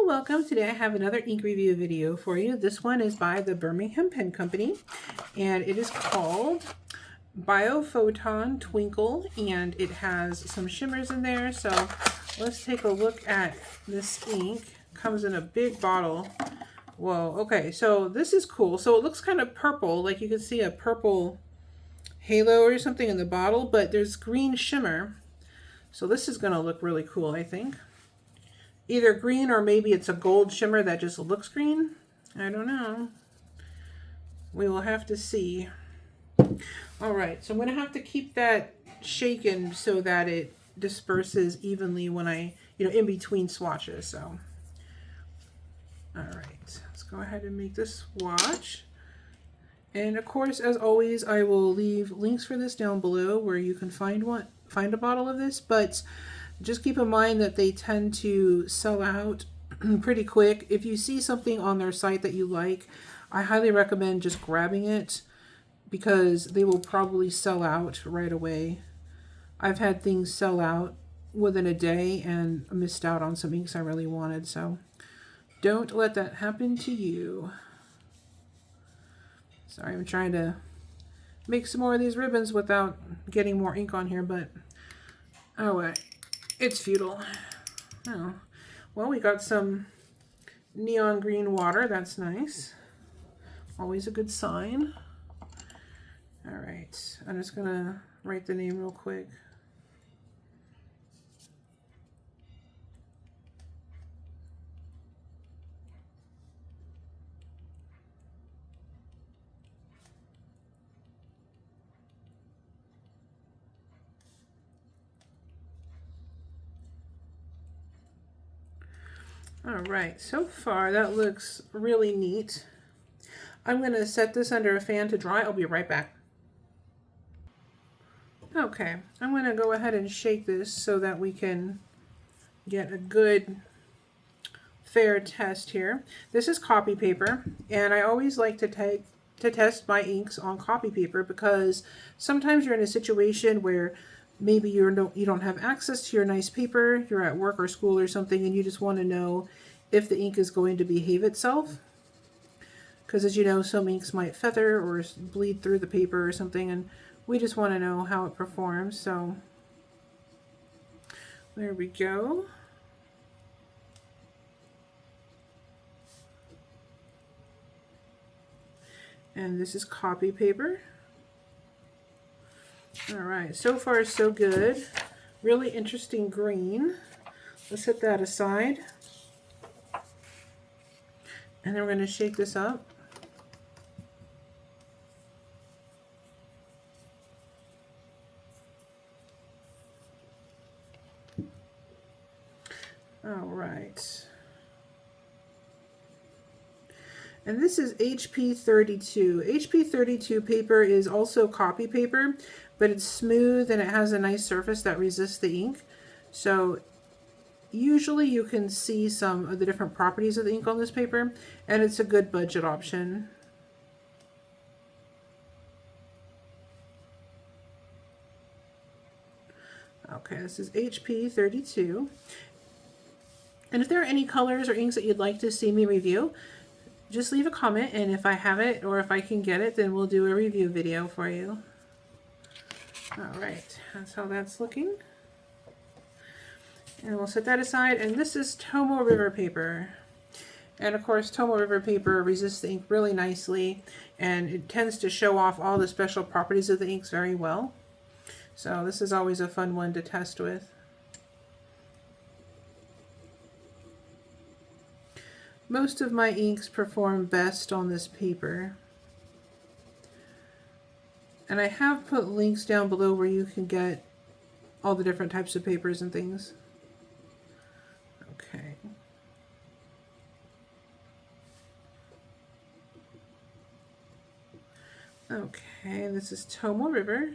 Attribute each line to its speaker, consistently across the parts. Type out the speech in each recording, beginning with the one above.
Speaker 1: Hello, welcome. Today I have another ink review video for you. This one is by the Birmingham Pen Company, and it is called Biophoton Twinkle, and it has some shimmers in there. So let's take a look at this ink. Comes in a big bottle. Whoa, okay, so this is cool. So it looks kind of purple, like you can see a purple halo or something in the bottle, but there's green shimmer. So this is going to look really cool, I think. Either green or maybe it's a gold shimmer that just looks green. I don't know. We will have to see. All right, so I'm going to have to keep that shaken so that it disperses evenly when I, in between swatches. So, all right, let's go ahead and make this swatch. And of course, as always, I will leave links for this down below where you can find a bottle of this, but just keep in mind that they tend to sell out pretty quick. If you see something on their site that you like, I highly recommend just grabbing it because they will probably sell out right away. I've had things sell out within a day and missed out on some inks I really wanted, so don't let that happen to you. Sorry, I'm trying to make some more of these ribbons without getting more ink on here, but oh wait. It's futile. Oh, well, we got some neon green water. That's nice. Always a good sign. All right, I'm just gonna write the name real quick. All right, so far that looks really neat. I'm going to set this under a fan to dry. I'll be right back. Okay, I'm going to go ahead and shake this so that we can get a good fair test here. This is copy paper, and I always like to test my inks on copy paper because sometimes you're in a situation where maybe you don't have access to your nice paper, you're at work or school or something, and you just want to know if the ink is going to behave itself. Because as you know, some inks might feather or bleed through the paper or something, and we just want to know how it performs. So there we go. And this is copy paper. All right, so far so good. Really interesting green. Let's set that aside. And then we're going to shake this up. All right. And this is HP 32. HP 32 paper is also copy paper, but it's smooth and it has a nice surface that resists the ink. So usually you can see some of the different properties of the ink on this paper, and it's a good budget option. Okay, this is HP 32. And if there are any colors or inks that you'd like to see me review, just leave a comment, and if I have it or if I can get it, then we'll do a review video for you. All right, that's how that's looking. And we'll set that aside, and this is Tomoe River paper. And of course, Tomoe River paper resists the ink really nicely, and it tends to show off all the special properties of the inks very well. So this is always a fun one to test with. Most of my inks perform best on this paper. And I have put links down below where you can get all the different types of papers and things. Okay. Okay, this is Tomoe River.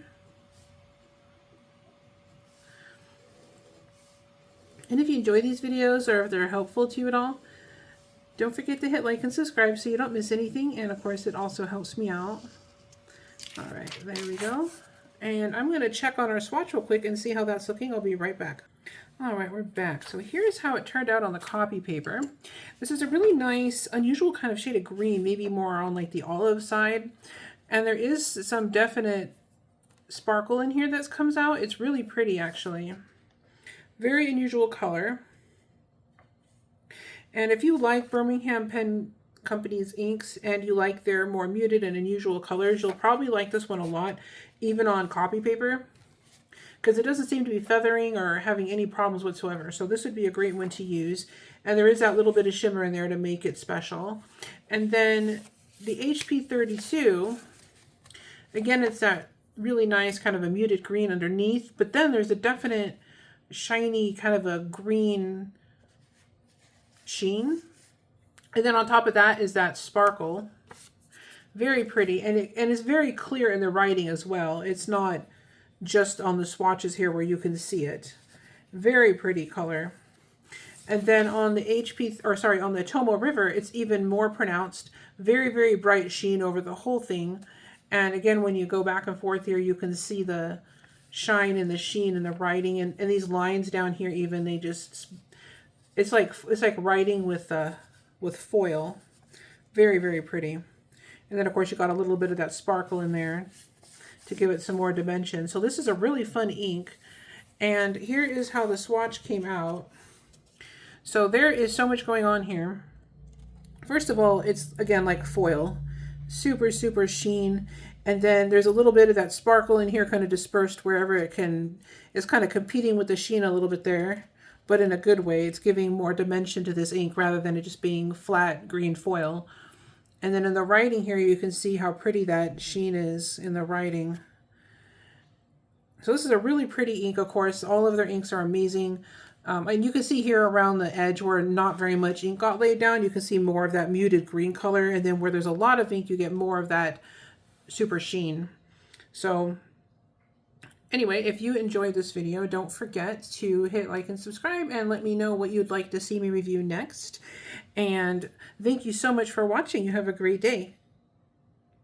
Speaker 1: And if you enjoy these videos or if they're helpful to you at all, don't forget to hit like and subscribe so you don't miss anything. And of course, it also helps me out. All right, there we go. And I'm going to check on our swatch real quick and see how that's looking. I'll be right back. All right, we're back. So here's how it turned out on the copy paper. This is a really nice, unusual kind of shade of green, maybe more on like the olive side. And there is some definite sparkle in here that comes out. It's really pretty, actually. Very unusual color. And if you like Birmingham Pen Company's inks and you like their more muted and unusual colors, you'll probably like this one a lot, even on copy paper, because it doesn't seem to be feathering or having any problems whatsoever. So this would be a great one to use. And there is that little bit of shimmer in there to make it special. And then the HP32, again, it's that really nice kind of a muted green underneath, but then there's a definite shiny kind of a green sheen. And then on top of that is that sparkle. Very pretty, and it's very clear in the writing as well. It's not just on the swatches here where you can see it. Very pretty color. And then on the on the Tomo River, it's even more pronounced. Very, very bright sheen over the whole thing. And again, when you go back and forth here, you can see the shine and the sheen and the writing, and these lines down here even, they just, it's like writing with foil. Very, very pretty. And then of course you got a little bit of that sparkle in there to give it some more dimension. So this is a really fun ink. And here is how the swatch came out. So there is so much going on here. First of all, it's again like foil. Super, super sheen. And then there's a little bit of that sparkle in here kind of dispersed wherever it can. It's kind of competing with the sheen a little bit there, but in a good way. It's giving more dimension to this ink rather than it just being flat green foil. And then in the writing here, you can see how pretty that sheen is in the writing. So this is a really pretty ink, of course. All of their inks are amazing. And you can see here around the edge where not very much ink got laid down, you can see more of that muted green color. And then where there's a lot of ink, you get more of that super sheen. So anyway, if you enjoyed this video, don't forget to hit like and subscribe and let me know what you'd like to see me review next. And thank you so much for watching. You have a great day.